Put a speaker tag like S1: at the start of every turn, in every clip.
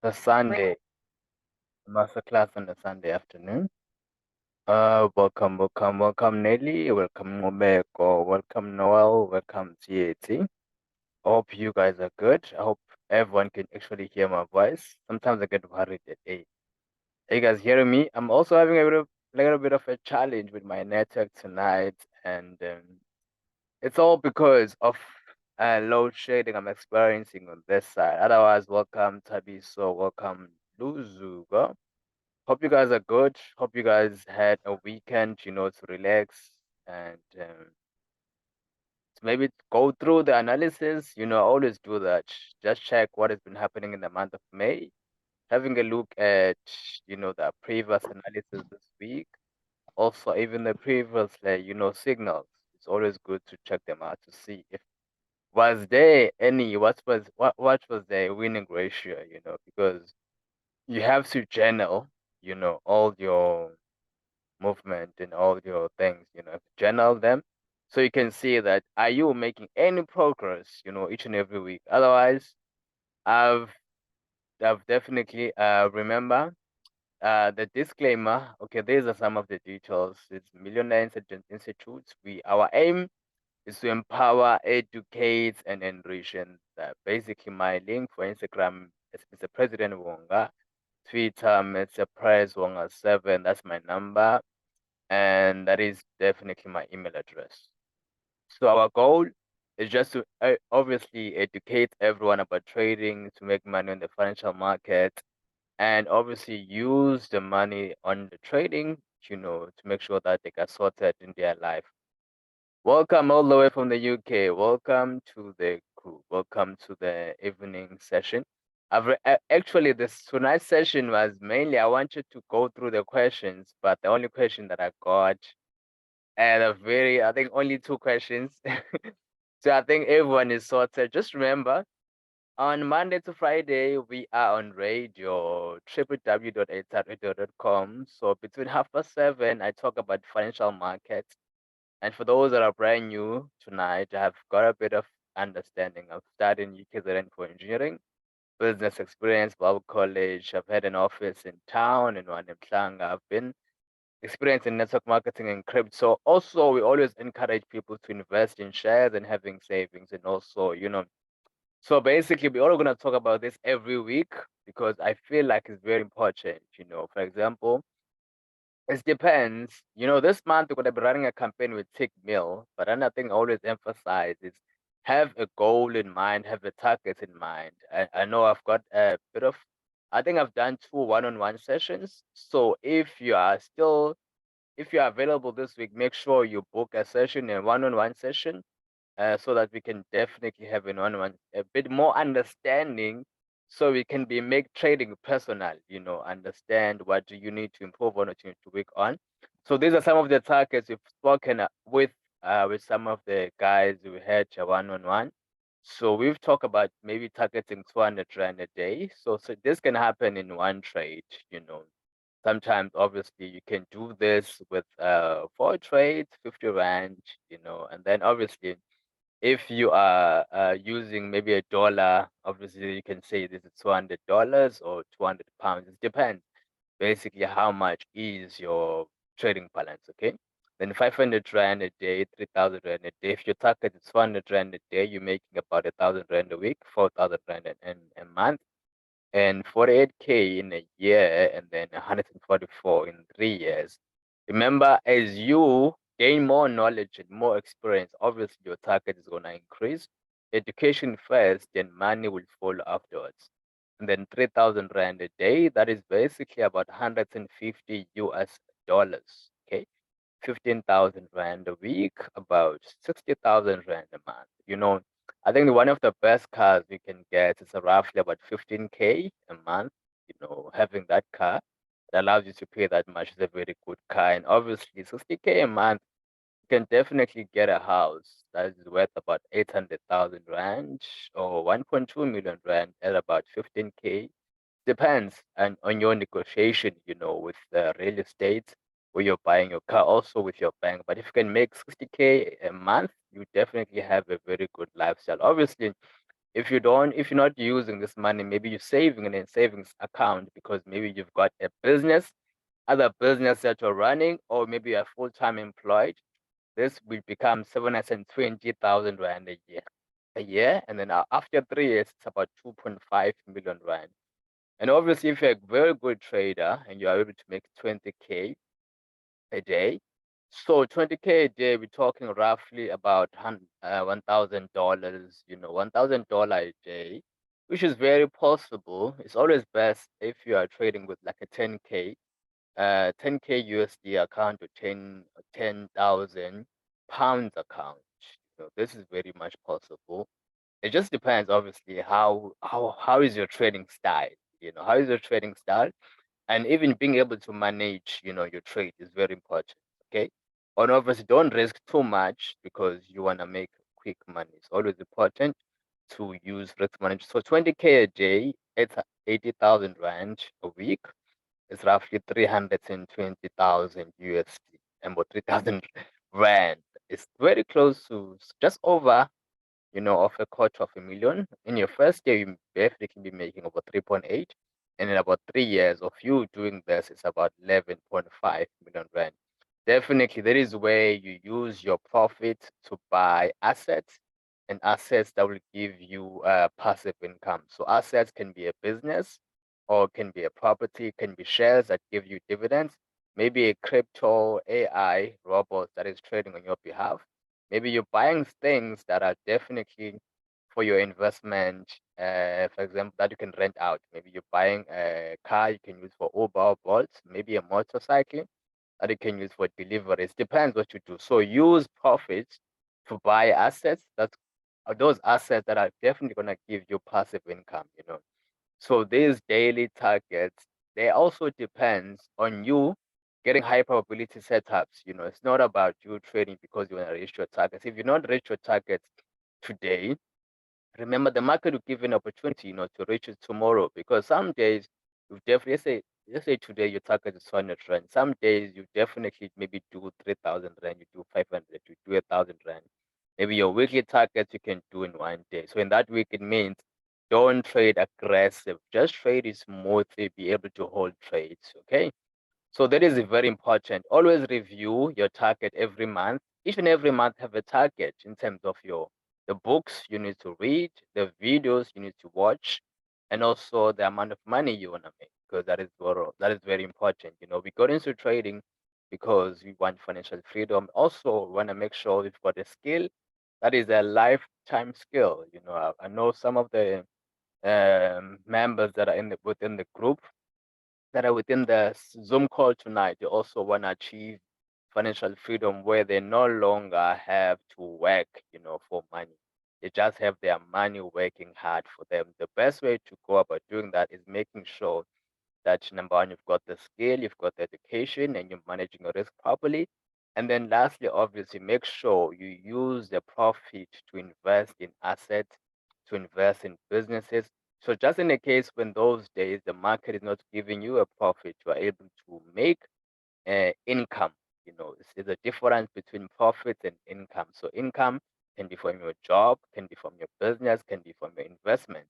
S1: The Sunday masterclass on the Sunday afternoon. Welcome Nelly, welcome Ngomeko, welcome Noel, welcome TAT. I hope you guys are good. I hope everyone can actually hear my voice. Sometimes I get worried that, hey, are you guys hearing me? I'm also having a little bit of a challenge with my network tonight, and it's all because of load shedding I'm experiencing on this side. Otherwise, welcome Tabiso, welcome Luzuga. Hope you guys are good. Hope you guys had a weekend, to relax and maybe go through the analysis. Always do that. Just check what has been happening in the month of May. Having a look at, the previous analysis this week. Also, even the previous, signals. It's always good to check them out to see if was there any, what was the winning ratio, because you have to journal, all your movement and all your things, journal them so you can see that are you making any progress, each and every week. Otherwise, I've I've definitely remember the disclaimer. Okay, these are some of the details. It's Millionaire Intelligence Institute. Our aim is to empower, educate, and enrich. And basically, my link for Instagram is Mr. President Wonga. Twitter, Mr. Press Wonga7. That's my number. And that is definitely my email address. So our goal is just to obviously educate everyone about trading, to make money in the financial market, and obviously use the money on the trading, to make sure that they get sorted in their life. Welcome all the way from the UK. Welcome to the crew. Welcome to the evening session. Actually, this tonight's session was mainly I wanted to go through the questions, but the only question that I got and I think only 2 questions. So I think everyone is sorted. Just remember, on Monday to Friday, we are on radio, www.8radio.com. So between 7:30, I talk about financial markets. And for those that are brand new tonight, I have got a bit of understanding. I've studied in UKZN for engineering, business experience, Bible College. I've had an office in town in one in Mhlanga. I've been experience in network marketing and crypto. So also, we always encourage people to invest in shares and having savings. And also, so basically, we're all going to talk about this every week because I feel like it's very important. For example, it depends. This month we're going to be running a campaign with Tick Mill, but another thing I always emphasize is have a goal in mind, have a target in mind. I know I've got a bit of, I think I've done 2 one-on-one sessions. So if you're available this week, make sure you book a session, a one-on-one session, so that we can definitely have a bit more understanding, so we can make trading personal. Understand what do you need to improve on, what you need to work on. So these are some of the targets we've spoken with some of the guys we had one-on-one. So we've talked about maybe targeting 200 rand a day. So this can happen in one trade. Sometimes obviously you can do this with 4 trades, 50 rand, and then obviously if you are using maybe a dollar, obviously you can say this is $200 or 200 pounds. It depends basically how much is your trading balance. Okay, then 500 rand a day, 3,000 rand a day. If your target is 400 rand a day, you're making about 1,000 rand a week, 4,000 rand a month, and 48K in a year, and then 144 in 3 years. Remember, as you gain more knowledge and more experience, obviously your target is going to increase. Education first, then money will follow afterwards. And then 3,000 rand a day, that is basically about 150 US dollars. Okay, 15,000 rand a week, about 60,000 rand a month. I think one of the best cars you can get is roughly about 15K a month. Having that car that allows you to pay that much is a very good car. And obviously, 60K a month, you can definitely get a house that is worth about 800,000 rand or 1.2 million rand at about 15K. Depends on your negotiation, with the real estate where you're buying your car, also with your bank. But if you can make 60K a month, you definitely have a very good lifestyle. Obviously, If you're not using this money, maybe you're saving in a savings account because maybe you've got a business, other business that you're running, or maybe you're full-time employed. This will become 720,000 rand a year. And then after 3 years, it's about 2.5 million rand. And obviously, if you're a very good trader and you are able to make 20K a day, so 20K a day, we're talking roughly about $1,000, $1,000 a day, which is very possible. It's always best if you are trading with like a 10K USD account or 10,000 pounds account. This is very much possible. It just depends, obviously, how is your trading style? How is your trading style? And even being able to manage, your trade is very important. Okay. And obviously, don't risk too much because you want to make quick money. It's always important to use risk management. So 20K a day, it's 80,000 rand a week. It's roughly 320,000 USD and about 3,000 rand. It's very close to just over, of a quarter of a million. In your first year, you definitely be making over 3.8. And in about 3 years of you doing this, it's about 11.5 million rand. Definitely, there is where you use your profit to buy assets and assets that will give you passive income. So assets can be a business or can be a property, can be shares that give you dividends, maybe a crypto AI robot that is trading on your behalf. Maybe you're buying things that are definitely for your investment, for example, that you can rent out. Maybe you're buying a car you can use for Uber or Bolt, maybe a motorcycle that you can use for deliveries. Depends what you do. So use profits to buy assets those assets that are definitely going to give you passive income. So these daily targets, they also depends on you getting high probability setups. It's not about you trading because you want to reach your targets. If you not reach your targets today, remember the market will give you an opportunity, to reach it tomorrow. Because some days you definitely let's say today your target is 200 rand. Some days you definitely maybe do 3,000 rand, you do 500, you do 1,000 rand. Maybe your weekly targets you can do in one day. So in that week, it means don't trade aggressive. Just trade it smoothly, be able to hold trades. Okay. So that is very important. Always review your target every month. Each and every month have a target in terms of the books you need to read, the videos you need to watch, and also the amount of money you want to make, because that is very important. We got into trading because we want financial freedom. Also, we want to make sure we've got a skill that is a lifetime skill. I know some of the members that are within the group that are within the Zoom call tonight, they also want to achieve financial freedom where they no longer have to work, for money. They just have their money working hard for them. The best way to go about doing that is making sure that number one, you've got the skill, you've got the education, and you're managing your risk properly. And then lastly, obviously, make sure you use the profit to invest in assets, to invest in businesses. So just in the case when those days the market is not giving you a profit, you are able to make income. There's a difference between profit and income. So income can be from your job, can be from your business, can be from your investment.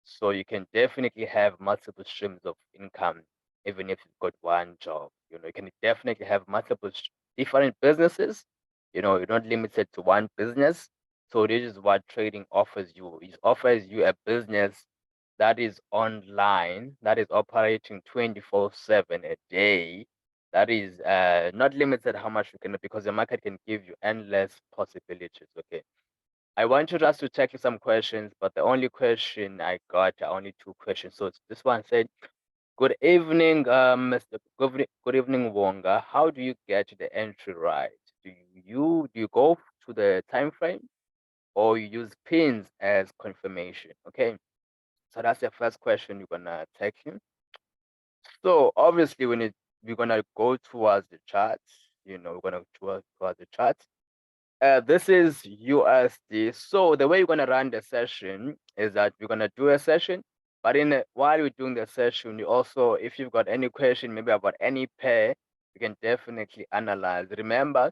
S1: So you can definitely have multiple streams of income, even if you've got one job. You can definitely have multiple different businesses. You're not limited to one business. So this is what trading offers you. It offers you a business that is online, that is operating 24/7 a day, that is not limited how much you can, because the market can give you endless possibilities. Okay. I wanted us to tackle some questions, but the only question I got are only two questions. So this one said, "Good evening, Mr. Good evening, Wonga. How do you get the entry right? Do you go to the time frame, or you use pins as confirmation?" Okay, so that's the first question you're gonna tackle. So obviously, we're gonna go towards the charts. We're gonna towards the charts. This is USD. So the way you're gonna run the session is that we're gonna do a session, but while we're doing the session, you also, if you've got any question, maybe about any pair, you can definitely analyze. Remember,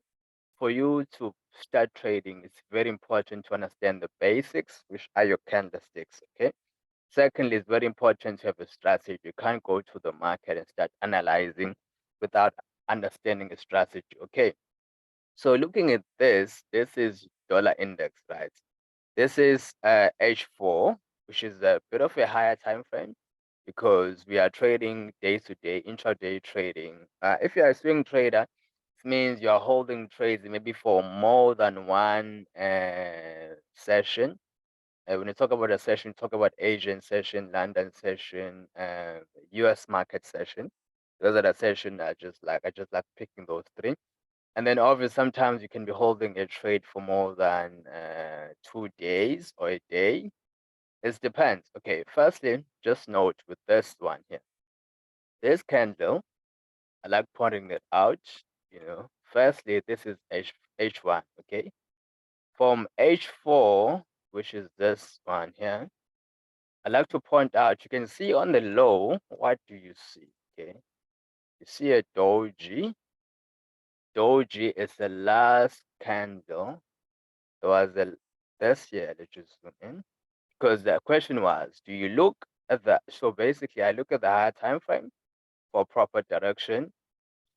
S1: for you to start trading, it's very important to understand the basics, which are your candlesticks, okay? Secondly, it's very important to have a strategy. You can't go to the market and start analyzing without understanding a strategy, okay? So looking at this is dollar index, right? This is H4, which is a bit of a higher time frame because we are trading day to day, intraday trading. If you're a swing trader, it means you're holding trades maybe for more than one session. When you talk about a session, talk about Asian session, London session, US market session. Those are the sessions I just like picking those three. And then obviously sometimes you can be holding a trade for more than 2 days or a day. It depends. Okay, firstly, just note with this one here. This candle, I like pointing it out, you know. Firstly, this is H1, okay? From H4, which is this one here, I like to point out, you can see on the low, what do you see, okay? You see a doji. Doji is the last candle. There was this here, let's just zoom in. Because the question was, do you look at the, so basically I look at the higher time frame for proper direction.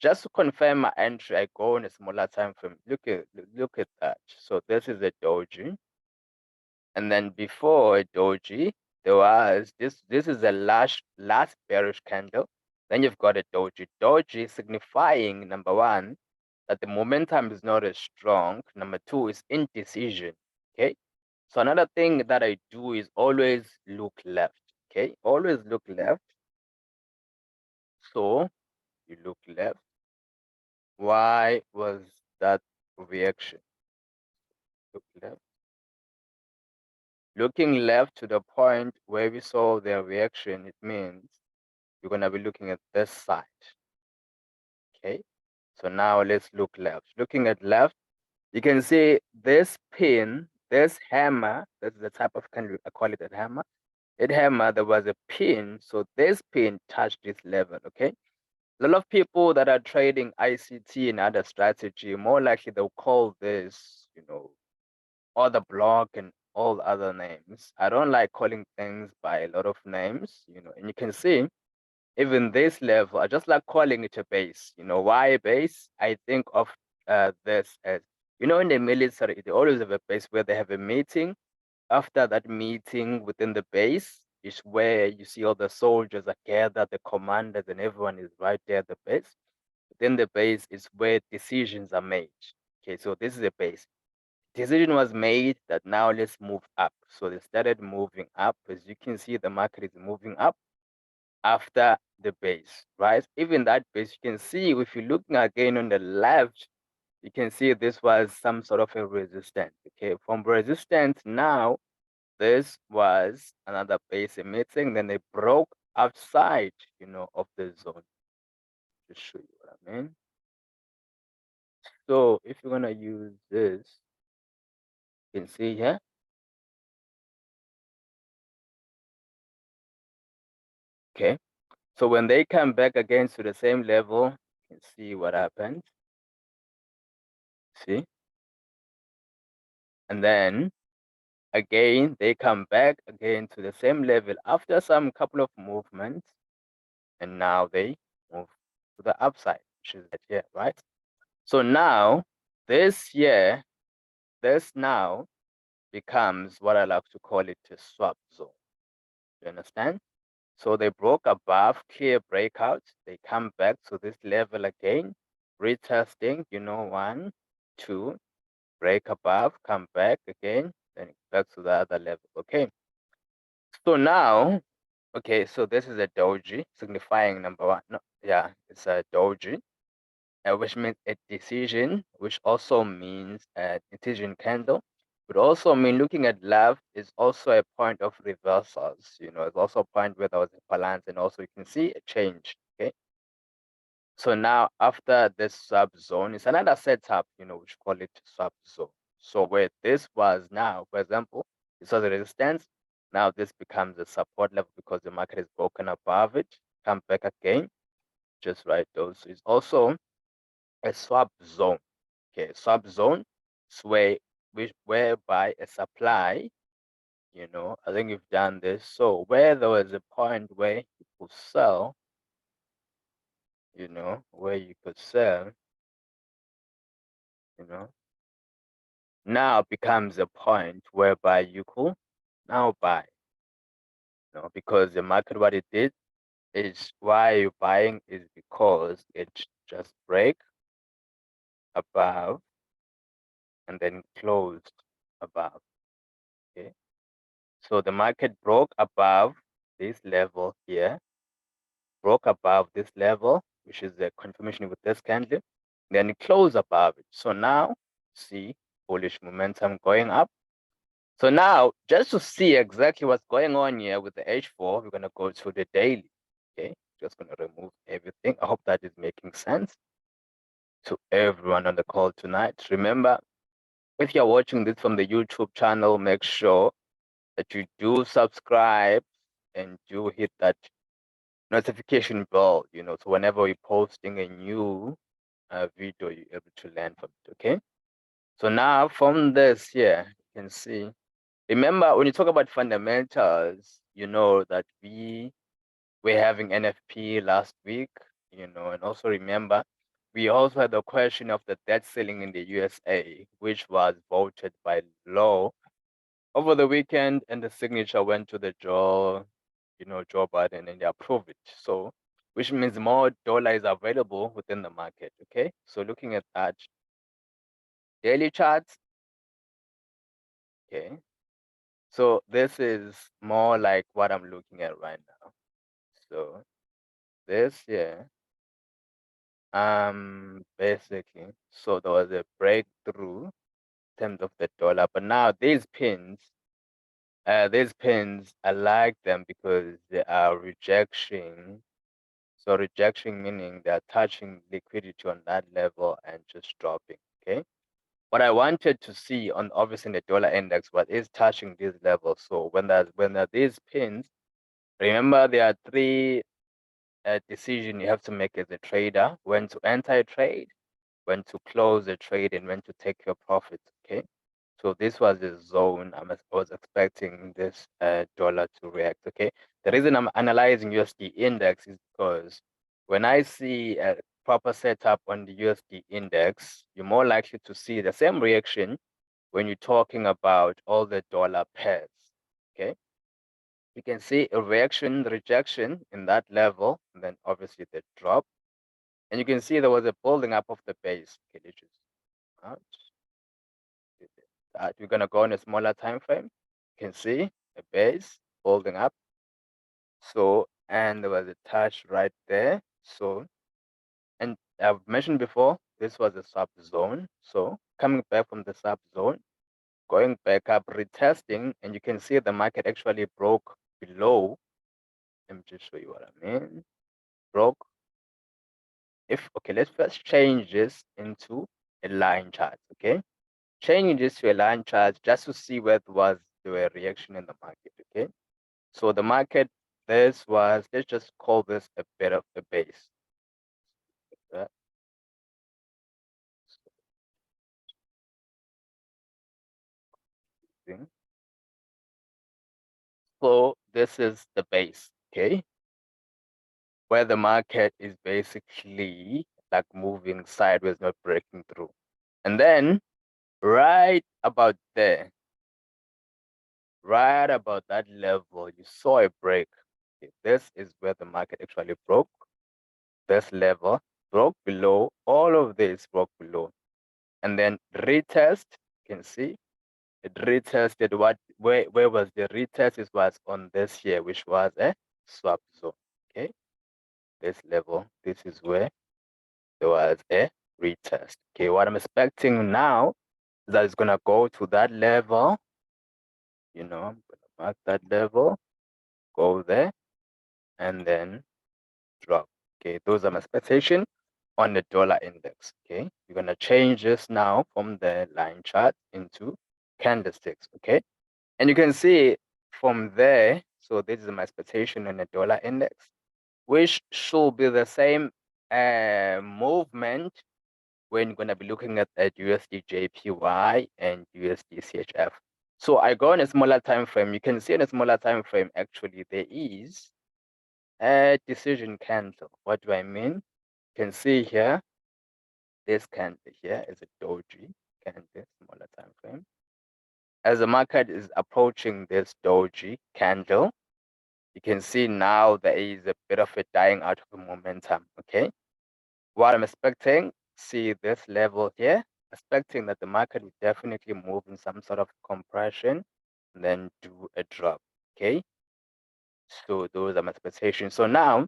S1: Just to confirm my entry, I go on a smaller time frame. Look at that. So this is a doji. And then before a doji, there was this is the last bearish candle. Then you've got a doji. Doji signifying number one, that the momentum is not as strong. Number two is indecision. Okay. So another thing that I do is always look left. Okay. Always look left. So you look left. Why was that reaction? Look left. Looking left to the point where we saw the reaction, it means you're going to be looking at this side. Okay. So now let's look left. Looking at left, you can see this pin, this hammer, that's the type of candle, I call it a hammer. That hammer, there was a pin, so this pin touched this level, okay? A lot of people that are trading ICT and other strategy, more likely they'll call this, you know, other block and all other names. I don't like calling things by a lot of names, you know, and you can see even this level, I just like calling it a base. You know, why a base? I think of this as, you know, in the military, they always have a base where they have a meeting. After that meeting within the base is where you see all the soldiers are gathered, the commanders, and everyone is right there at the base. Within the base is where decisions are made. Okay, so this is a base. Decision was made that now let's move up. So they started moving up. As you can see, the market is moving up after the base, right? Even that base, you can see if you're looking again on the left, you can see this was some sort of a resistance. Okay, from resistance now, this was another base emitting, then they broke outside, you know, of the zone. To show you what I mean. So if you're gonna use this, you can see here. Okay. So when they come back again to the same level, you can see what happens. See? And then again, they come back again to the same level after some couple of movements, and now they move to the upside, which is right here, right? So now, this here, this now becomes what I like to call it a swap zone. You understand? So they broke above, clear breakout. They come back to this level again, retesting, you know, 1, 2, break above, come back again, then back to the other level. Okay. So now, okay, so this is a doji signifying number one. No, yeah, it's a doji, which means a decision, which also means a decision candle. But also mean looking at left is also a point of reversals. You know, it's also a point where there was a balance, and also you can see a change. Okay. So now after this sub zone, it's another setup, you know, which call it sub zone. So where this was now, for example, this was a resistance. Now this becomes a support level because the market is broken above it. Come back again, just right those. It's also a swap zone. Okay, swap zone whereby a supply, you know, I think you've done this. So where there was a point where you could sell, you know, where you could sell, you know, now becomes a point whereby you could now buy, you know, because the market, what it did is, why you're buying is because it just break above and then closed above. Okay, so the market broke above this level here, broke above this level, which is the confirmation with this candle, then it closed above it. So now see bullish momentum going up. So now, just to see exactly what's going on here with the H4, we're going to go to the daily. Okay, just going to remove everything. I hope that is making sense to everyone on the call tonight. Remember, if you're watching this from the YouTube channel, make sure that you do subscribe and do hit that notification bell, you know, so whenever we're posting a new video, you're able to learn from it. Okay, so now from this here, you can see, remember when you talk about fundamentals, you know that we're having NFP last week, you know, and also remember we also had the question of the debt ceiling in the USA, which was voted by law over the weekend, and the signature went to the Joe Biden, and they approved it. So, which means more dollar is available within the market. Okay, so looking at that daily charts. Okay, so this is more like what I'm looking at right now. So this here, basically, so there was a breakthrough in terms of the dollar, but now these pins, I like them because they are rejection. So rejection meaning they're touching liquidity on that level and just dropping. Okay. What I wanted to see on, obviously, in the dollar index, what is touching these levels. So when there are these pins, remember there are three decisions you have to make as a trader: when to enter a trade, when to close a trade, and when to take your profits. Okay. So this was the zone I was expecting this dollar to react. Okay. The reason I'm analyzing USD index is because when I see a proper setup on the USD index, you're more likely to see the same reaction when you're talking about all the dollar pairs. Okay. You can see a reaction, rejection in that level, and then obviously the drop. And you can see there was a building up of the base. Okay, let's just we're gonna go on a smaller time frame. You can see a base holding up. So, and there was a touch right there. So, and I've mentioned before, this was a sub zone. So coming back from the sub zone, going back up, retesting, and you can see the market actually broke below. Let me just show you what I mean. Broke. Okay, let's first change this into a line chart. Okay, changing this to a line chart just to see where was the reaction in the market. Okay, so the market, this was, let's just call this a bit of a base. So this is the base, okay, where the market is basically like moving sideways, not breaking through. And then right about there, right about that level, you saw a break. Okay, this is where the market actually broke. This level broke below, all of this broke below. And then retest, you can see it retested where was the retest? It was on this here, which was a swap zone. Okay, this level, this is where there was a retest. Okay, what I'm expecting now is that it's gonna go to that level. You know, I'm gonna mark that level, go there, and then drop. Okay, those are my expectation on the dollar index. Okay, we're gonna change this now from the line chart into candlesticks. Okay, and you can see from there, so this is my expectation on the dollar index, which should be the same movement when you're going to be looking at USD JPY and USD CHF. So I go on a smaller time frame. You can see in a smaller time frame, actually, there is a decision candle. What do I mean? You can see here, this candle here is a doji candle, smaller time frame. As the market is approaching this doji candle, you can see now there is a bit of a dying out of momentum. Okay, what I'm expecting, see this level here, expecting that the market will definitely move in some sort of compression and then do a drop. Okay, so those are my expectations. So now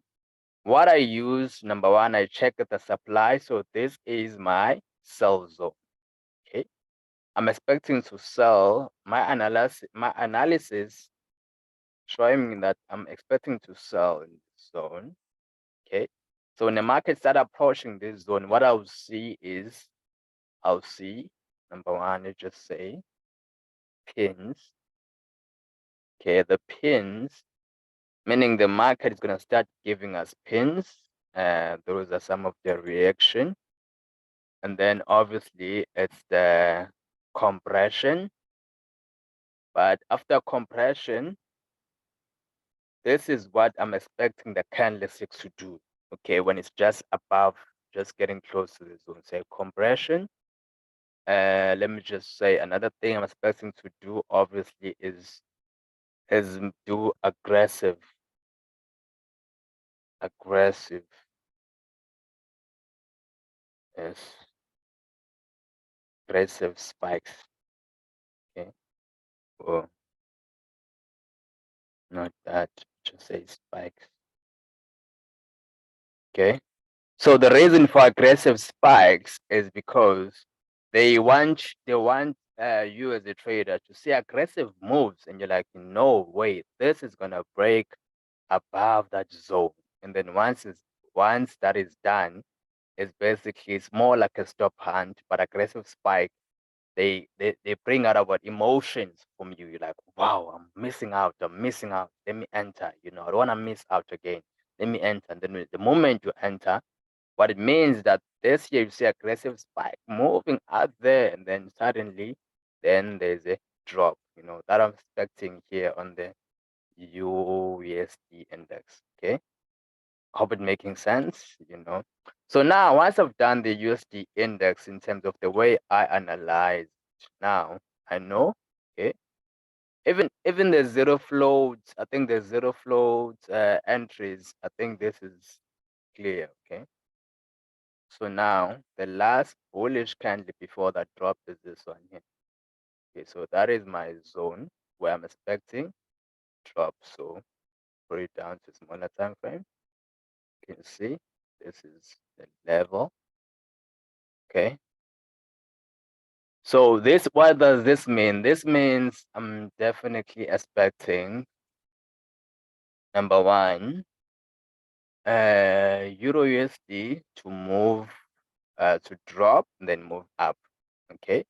S1: what I use, number one, I check the supply. So this is my sell zone. Okay, I'm expecting to sell. My analysis showing me that I'm expecting to sell in this zone. Okay, so when the market start approaching this zone, what I'll see is, number one, let's just say pins. Okay, the pins, meaning the market is going to start giving us pins. Those are some of the reaction. And then obviously it's the compression. But after compression, this is what I'm expecting the candlesticks to do. Okay, when it's just above, just getting close to the zone, say compression. Let me just say another thing I'm expecting to do, obviously, is do aggressive yes, aggressive spikes. Okay, or not that, just say spikes. Okay, so the reason for aggressive spikes is because they want you as a trader to see aggressive moves, and you're like, no way, this is gonna break above that zone. And then once that is done, it's more like a stop hunt, but aggressive spike, they bring out about emotions from you. You're like, wow, I'm missing out, let me enter, I don't want to miss out again, let me enter. And then the moment you enter, what it means that this year you see aggressive spike moving out there, and then suddenly then there's a drop, that I'm expecting here on the USD index. Okay, hope it making sense. So now once I've done the USD index in terms of the way I analyze it, now I know. Okay, even the zero floats, I think the zero float entries, I think this is clear. Okay, so now the last bullish candle before that drop is this one here. Okay, so that is my zone where I'm expecting drop. So put it down to smaller time frame. You can see this is the level. Okay, so what does this mean? This means I'm definitely expecting, number one, Euro USD to move, to drop and then move up. Okay,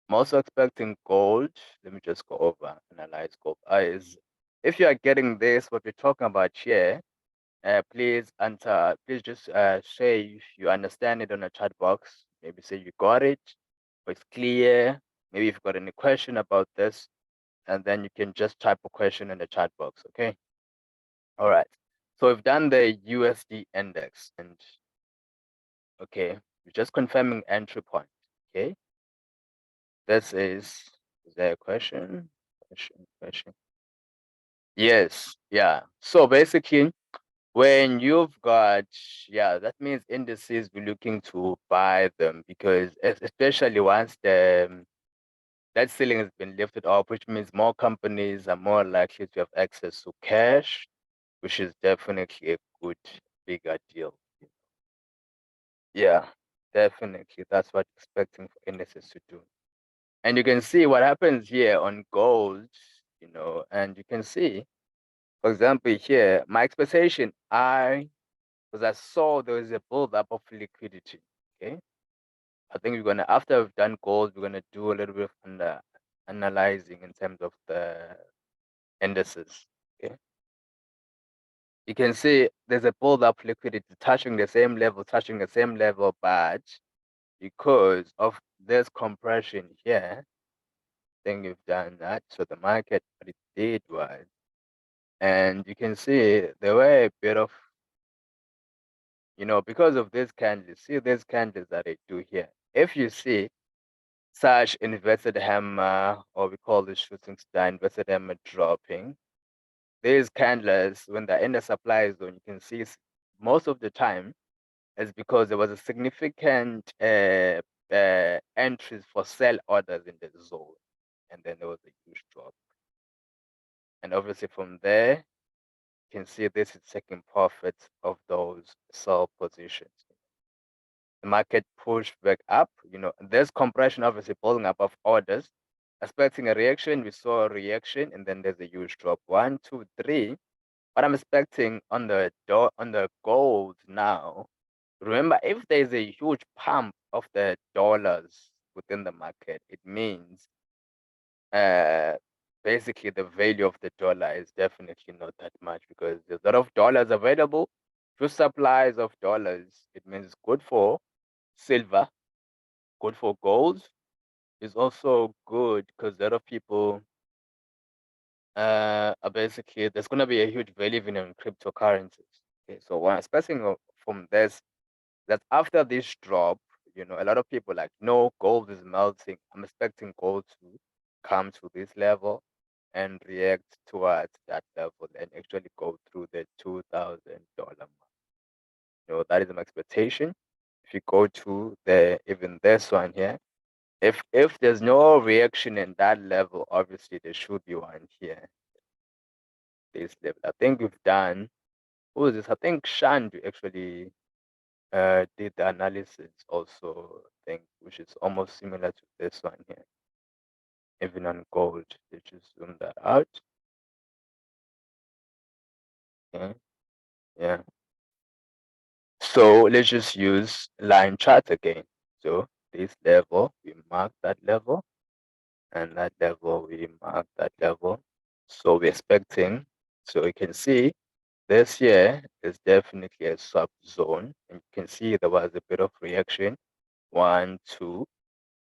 S1: I'm also expecting gold. Let me just go over, analyze gold. If you are getting this, what we're talking about here, please just say if you understand it on the chat box. Maybe say you got it, or it's clear. Maybe if you've got any question about this, and then you can just type a question in the chat box. Okay. All right. So we've done the USD index, and okay, we're just confirming entry point. Okay. Is there a question? Question. Yes. Yeah. So basically, when you've got, that means indices we're looking to buy them, because especially once that ceiling has been lifted up, which means more companies are more likely to have access to cash, which is definitely a good, bigger deal. Yeah, definitely. That's what I'm expecting for indices to do. And you can see what happens here on gold, and you can see, for example, here, my expectation, because I saw there is a buildup of liquidity. Okay, I think after we've done gold, we're gonna do a little bit of analyzing in terms of the indices. Okay, you can see there's a buildup liquidity touching the same level, but because of this compression here. I think we've done that. So the market, what it did was, and you can see there were a bit of, because of these candles, see these candles that I do here. If you see such inverted hammer, or we call this shooting star inverted hammer dropping, these candles, when they're in the supply zone, you can see most of the time is because there was a significant entries for sell orders in the zone, and then there was a huge drop. And obviously from there, you can see this is taking profits of those sell positions. The market pushed back up, there's compression obviously pulling up of orders, expecting a reaction. We saw a reaction, and then there's a huge drop. 1, 2, 3. What I'm expecting on the gold now, remember, if there's a huge pump of the dollars within the market, it means basically the value of the dollar is definitely not that much, because there's a lot of dollars available. Few supplies of dollars, it means it's good for silver, good for gold. It's also good because a lot of people are basically, there's going to be a huge value even in cryptocurrencies. Okay, so what I'm expecting from this, that after this drop, a lot of people like, no, gold is melting. I'm expecting gold to come to this level and react towards that level and actually go through the $2,000 mark. That is my expectation. If you go to even this one here, if there's no reaction in that level, obviously there should be one here. This level, I think we've done. Who is this? I think Shandu actually did the analysis also, I think, which is almost similar to this one here. Even on gold, they just zoom that out. Okay. Yeah. So let's just use line chart again. So this level, we mark that level, and that level, we mark that level. So we're expecting, so you can see this here is definitely a sub zone, and you can see there was a bit of reaction. 1, 2.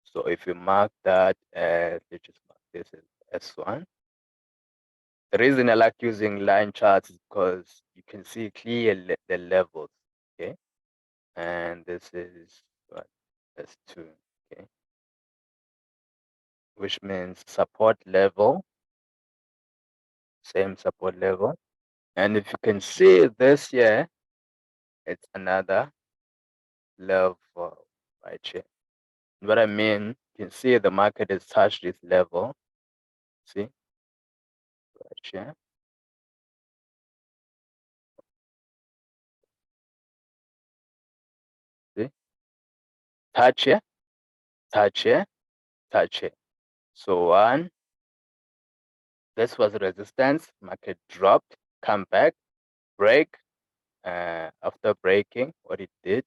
S1: So if you mark that as, let's just mark this as S1. The reason I like using line charts is because you can see clearly the levels, okay? And this is what? S2, okay? Which means support level, same support level. And if you can see this here, it's another level right here. What I mean, you can see the market has touched this level. See, right here. See, touch here, touch here, touch here. So one, this was resistance. Market dropped, come back, break. After breaking, what it did,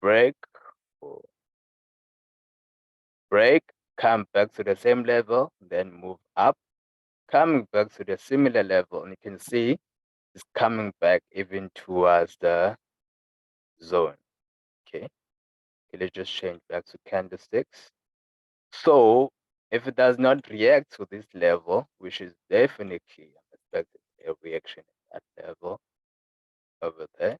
S1: break, oh, break, come back to the same level, then move up, coming back to the similar level, and you can see it's coming back even towards the zone. Okay, let's just change back to candlesticks. So if it does not react to this level, which is definitely expected a reaction at that level over there,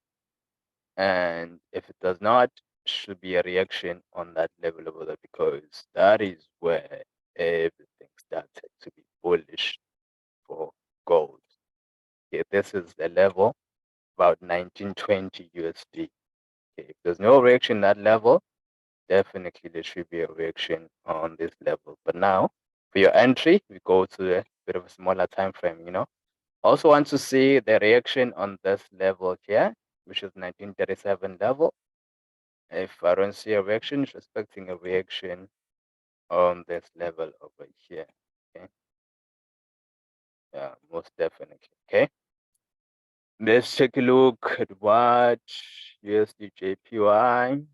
S1: and if it does not, should be a reaction on that level over there, because that is where everything started to be bullish for gold. Okay, this is the level about 1920 USD. Okay, if there's no reaction at that level, definitely there should be a reaction on this level. But now for your entry, we go to a bit of a smaller time frame. Also want to see the reaction on this level here, which is 1937 level. If I don't see a reaction, it's expecting a reaction on this level over here. Okay. Yeah, most definitely. Okay. Let's take a look at what USD JPY,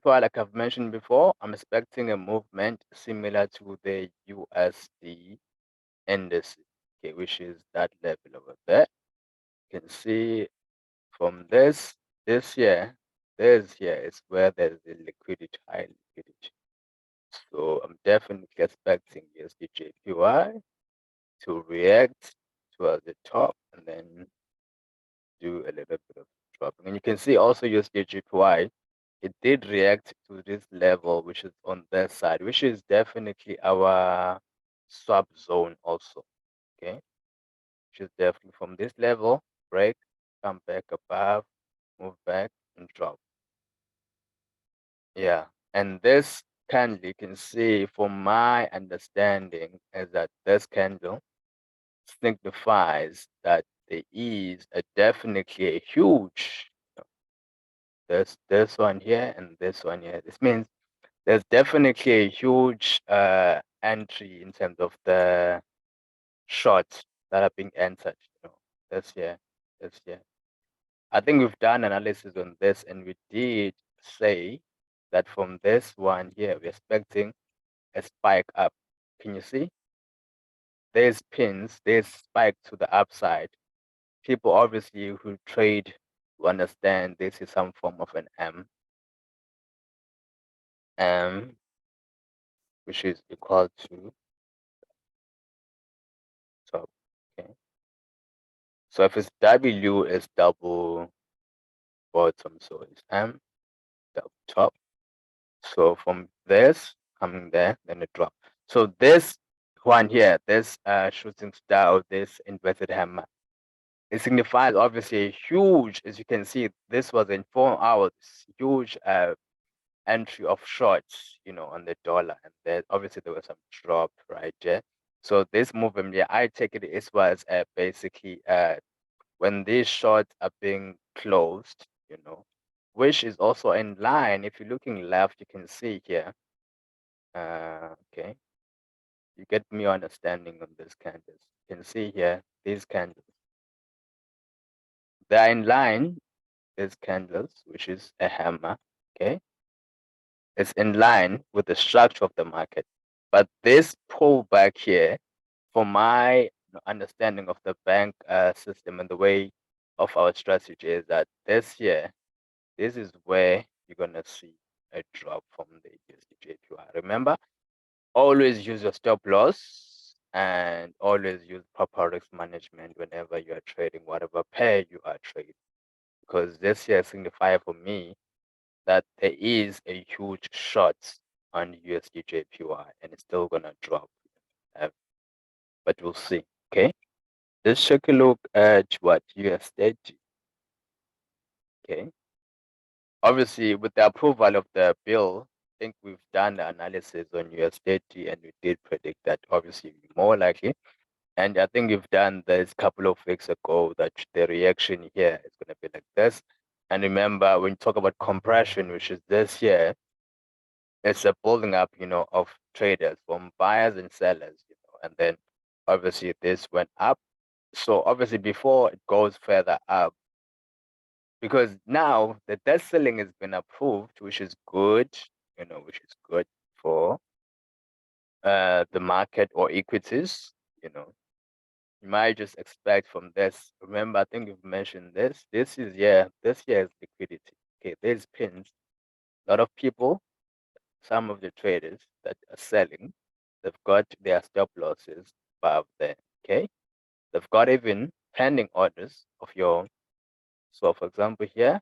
S1: like I've mentioned before, I'm expecting a movement similar to the USD index, okay, which is that level over there. You can see from this here, this here is where there's the liquidity, high liquidity. So I'm definitely expecting USD JPY to react towards the top and then do a little bit of dropping. And you can see also USD JPY, it did react to this level, which is on that side, which is definitely our swap zone also. Okay, which is definitely from this level, break, come back above, move back and drop. Yeah, and this candle, you can see from my understanding is that this candle signifies that there is definitely a huge, this one here and this one here. This means there's definitely a huge entry in terms of the shorts that are being entered. This here, this here. I think we've done analysis on this, and we did say that from this one here, we're expecting a spike up. Can you see? There's pins, there's spike to the upside. People obviously who trade will understand this is some form of an M, which is equal to top. Okay. So if it's W, it's double bottom. So it's M, double top. So from this coming there, then it drop. So this one here, this shooting star, this inverted hammer, it signifies obviously a huge, as you can see, this was in 4 hours, huge entry of shorts, on the dollar. And then obviously there was some drop right there. So this movement, yeah, I take it was basically when these shorts are being closed, which is also in line. If you're looking left, you can see here. Okay, you get me understanding on these candles. You can see here, these candles. They're in line, these candles, which is a hammer, okay? It's in line with the structure of the market. But this pullback here, for my understanding of the bank system and the way of our strategy, is that this year, this is where you're going to see a drop from the USD JPY. Remember, always use your stop loss and always use proper risk management whenever you are trading whatever pair you are trading. Because this year signifies for me that there is a huge short on USD JPY and it's still gonna drop. But we'll see. Okay. Let's take a look at what USD. Okay. Obviously, with the approval of the bill, I think we've done the analysis on USD and we did predict that obviously more likely. And I think we've done this a couple of weeks ago that the reaction here is going to be like this. And remember, when you talk about compression, which is this here, it's a building up, of traders from buyers and sellers, and then obviously this went up. So obviously before it goes further up, because now the debt ceiling has been approved, which is good, which is good for the market or equities, you might just expect from this. Remember, I think you've mentioned this. This is this year is liquidity. Okay, there's pins. A lot of people, some of the traders that are selling, they've got their stop losses above there. Okay, they've got even pending orders of your. So, for example, here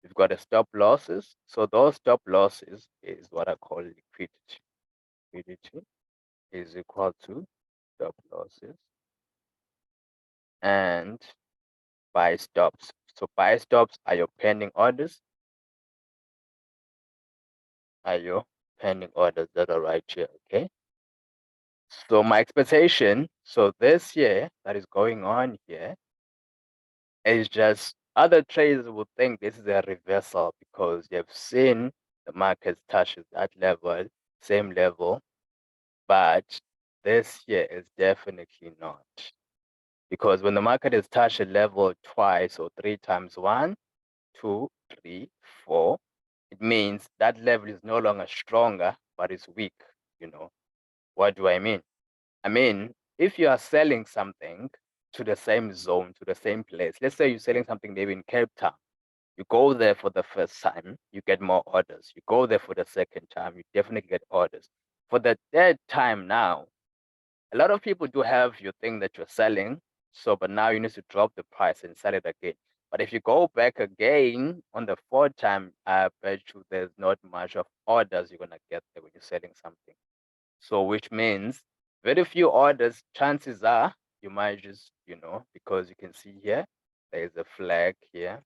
S1: you've got a stop losses. So those stop losses is what I call liquidity. Liquidity is equal to stop losses and buy stops. So buy stops are your pending orders. Are your pending orders that are right here, okay? So my expectation, so this year that is going on here is just other traders would think this is a reversal because you've seen the market touches that level, same level, but this year is definitely not. Because when the market has touched a level twice or 3 times, 1, 2, 3, 4, it means that level is no longer stronger, but it's weak. What do I mean? I mean, if you are selling something to the same zone, to the same place, let's say you're selling something maybe in Cape Town, You go there for the first time, you get more orders. You go there for the second time, you definitely get orders. For the third time now, a lot of people do have your thing that you're selling. So, but now you need to drop the price and sell it again. But if you go back again on the fourth time, I bet you there's not much of orders you're going to get there when you're selling something. So, which means very few orders, chances are you might just, because you can see here, there's a flag here.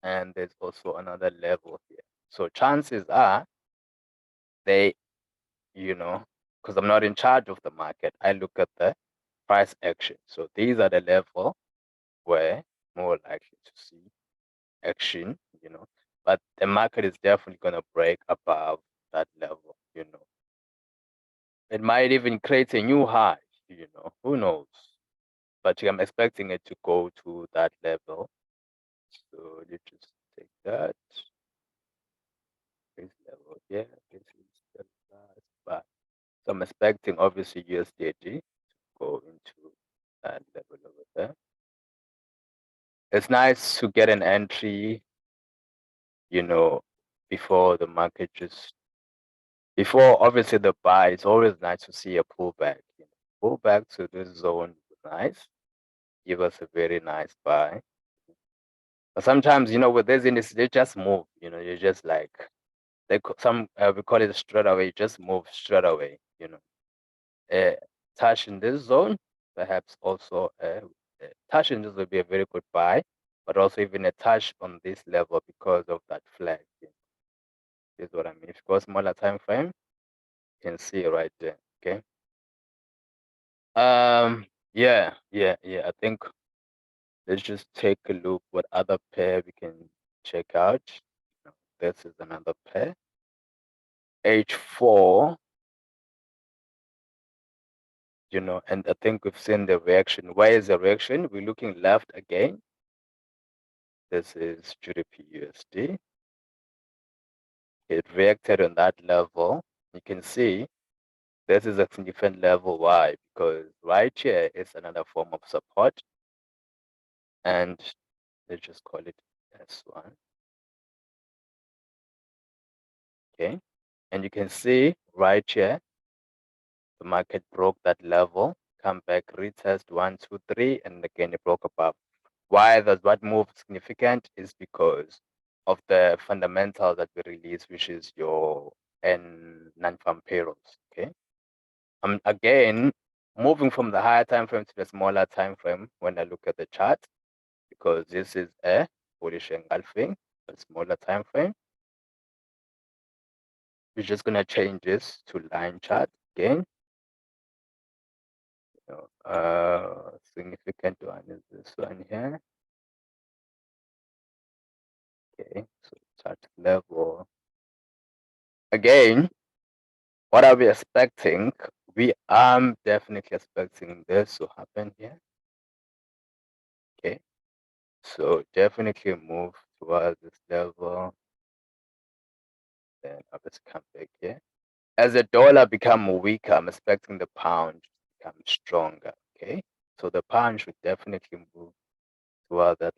S1: And there's also another level here. So chances are they, because I'm not in charge of the market, I look at the price action. So these are the level where more likely to see action, but the market is definitely going to break above that level, It might even create a new high, who knows? But I'm expecting it to go to that level. So you just take that. This level here, this is the last buy. So I'm expecting obviously USDT to go into that level over there. It's nice to get an entry, before the market before obviously the buy. It's always nice to see a pullback. Pullback to this zone is nice. Give us a very nice buy. But sometimes, with these indices, they just move. You're just like we call it straight away. Just move straight away. Touch in this zone, perhaps also touch in this will be a very good buy, but also even a touch on this level because of that flag. This is what I mean. If you go smaller time frame, you can see right there. Okay. Yeah. I think let's just take a look what other pair we can check out. This is another pair. H4. And I think we've seen the reaction. Where is the reaction? We're looking left again. This is GBPUSD. It reacted on that level. You can see this is a different level. Why? Because right here is another form of support. And let's just call it S1. Okay. And you can see right here, the market broke that level, come back, retest 1, 2, 3, and again it broke above. Why does what move significant is because of the fundamentals that we release, which is your non-farm payrolls. Okay. Again, moving from the higher time frame to the smaller time frame when I look at the chart, because this is a bullish engulfing, a smaller time frame. We're just gonna change this to line chart again. Significant one is this one here. Okay, so chart level. Again, what are we expecting? We are definitely expecting this to happen here. Okay, so definitely move towards this level. Then obviously come back here. As the dollar become weaker, I'm expecting the pound to become stronger. Okay, so the pound should definitely move towards that